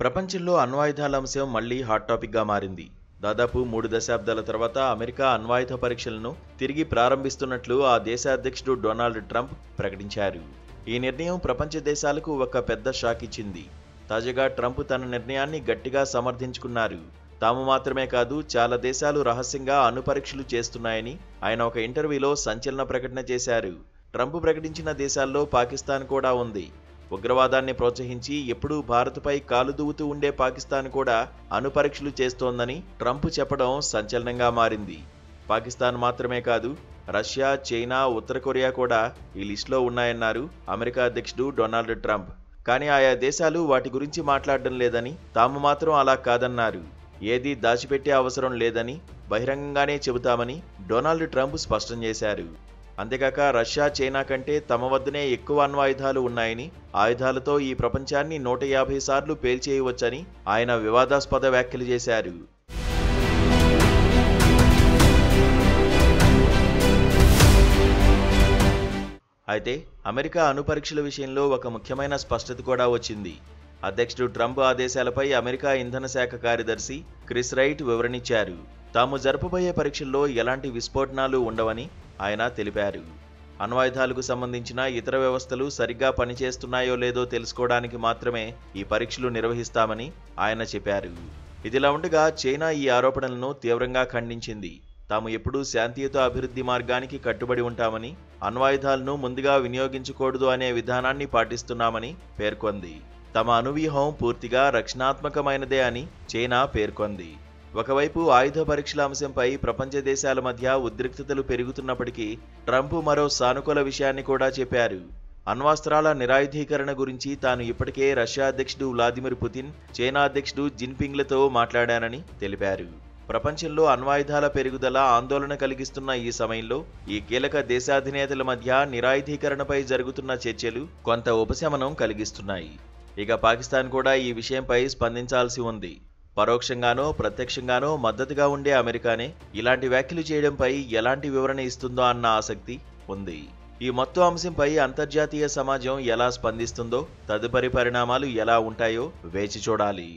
ప్రపంచంలో అణ్వాయుధాల అంశం మళ్లీ హాట్ టాపిక్గా మారింది. దాదాపు 3 దశాబ్దాల తర్వాత అమెరికా అణ్వాయుధ పరీక్షలను తిరిగి ప్రారంభిస్తున్నట్లు ఆ దేశ అధ్యక్షుడు డొనాల్డ్ ట్రంప్ ప్రకటించారు. ఈ నిర్ణయం ప్రపంచ దేశాలకు ఒక పెద్ద షాక్ ఇచ్చింది. తాజాగా ట్రంప్ తన నిర్ణయాన్ని గట్టిగా సమర్థించుకున్నారు. తాము మాత్రమే కాదు, చాలా దేశాలు రహస్యంగా అణు పరీక్షలు చేస్తున్నాయని ఆయన ఒక ఇంటర్వ్యూలో సంచలన ప్రకటన చేశారు. ట్రంప్ ప్రకటించిన దేశాల్లో పాకిస్తాన్ కూడా ఉంది. ఉగ్రవాదాన్ని ప్రోత్సహించి ఎప్పుడూ భారత్పై కాలు దువ్వుతూ ఉండే పాకిస్తాన్ కూడా అణు పరీక్షలు చేస్తోందని ట్రంప్ చెప్పడం సంచలనంగా మారింది. పాకిస్తాన్ మాత్రమే కాదు, రష్యా, చైనా, ఉత్తర కొరియా కూడా ఈ లిస్టులో ఉన్నాయన్నారు అమెరికా అధ్యక్షుడు డొనాల్డ్ ట్రంప్. కానీ ఆయా దేశాలు వాటి గురించి మాట్లాడడం లేదని, తాము మాత్రం అలా కాదన్నారు. ఏదీ దాచిపెట్టే అవసరం లేదని బహిరంగంగానే చెబుతామని డొనాల్డ్ ట్రంప్ స్పష్టం చేశారు. అంతేకాక రష్యా, చైనా కంటే తమ వద్దనే ఎక్కువ అణ్వాయుధాలు ఉన్నాయని, ఆయుధాలతో ఈ ప్రపంచాన్ని 150 సార్లు పేల్చేయవచ్చని ఆయన వివాదాస్పద వ్యాఖ్యలు చేశారు. అయితే అమెరికా అణు పరీక్షల విషయంలో ఒక ముఖ్యమైన స్పష్టత కూడా వచ్చింది. అధ్యక్షుడు ట్రంప్ ఆదేశాలపై అమెరికా ఇంధన శాఖ కార్యదర్శి క్రిస్ రైట్ వివరణిచ్చారు. తాము జరపబోయే పరీక్షల్లో ఎలాంటి విస్ఫోటనాలు ఉండవని ఆయన తెలిపారు. అణ్వాయుధాలకు సంబంధించిన ఇతర వ్యవస్థలు సరిగ్గా పనిచేస్తున్నాయో లేదో తెలుసుకోవడానికి మాత్రమే ఈ పరీక్షలు నిర్వహిస్తామని ఆయన చెప్పారు. ఇదిలా ఉండగా చైనా ఈ ఆరోపణలను తీవ్రంగా ఖండించింది. తాము ఎప్పుడూ శాంతియుత అభివృద్ధి మార్గానికి కట్టుబడి ఉంటామని, అణ్వాయుధాలను ముందుగా వినియోగించకూడదు అనే విధానాన్ని పాటిస్తున్నామని పేర్కొంది. తమ అణువ్యూహం పూర్తిగా రక్షణాత్మకమైనదే అని చైనా పేర్కొంది. ఒకవైపు ఆయుధ పరీక్షల అంశంపై ప్రపంచ దేశాల మధ్య ఉద్రిక్తతలు పెరుగుతున్నప్పటికీ ట్రంప్ మరో సానుకూల విషయాన్ని కూడా చెప్పారు. అణ్వాస్త్రాల నిరాయుధీకరణ గురించి తాను ఇప్పటికే రష్యా అధ్యక్షుడు వ్లాదిమిర్ పుతిన్, చైనా అధ్యక్షుడు జిన్పింగ్లతో మాట్లాడానని తెలిపారు. ప్రపంచంలో అణ్వాయుధాల పెరుగుదల ఆందోళన కలిగిస్తున్న ఈ సమయంలో ఈ కీలక దేశాధినేతల మధ్య నిరాయుధీకరణపై జరుగుతున్న చర్చలు కొంత ఉపశమనం కలిగిస్తున్నాయి. ఇక పాకిస్తాన్ కూడా ఈ విషయంపై స్పందించాల్సి ఉంది. పరోక్షంగానో ప్రత్యక్షంగానో మద్దతుగా ఉండే అమెరికానే ఇలాంటి వ్యాఖ్యలు చేయడంపై ఎలాంటి వివరణ ఇస్తుందో అన్న ఆసక్తి ఉంది. ఈ మొత్తం అంశంపై అంతర్జాతీయ సమాజం ఎలా స్పందిస్తుందో, తదుపరి పరిణామాలు ఎలా ఉంటాయో వేచి చూడాలి.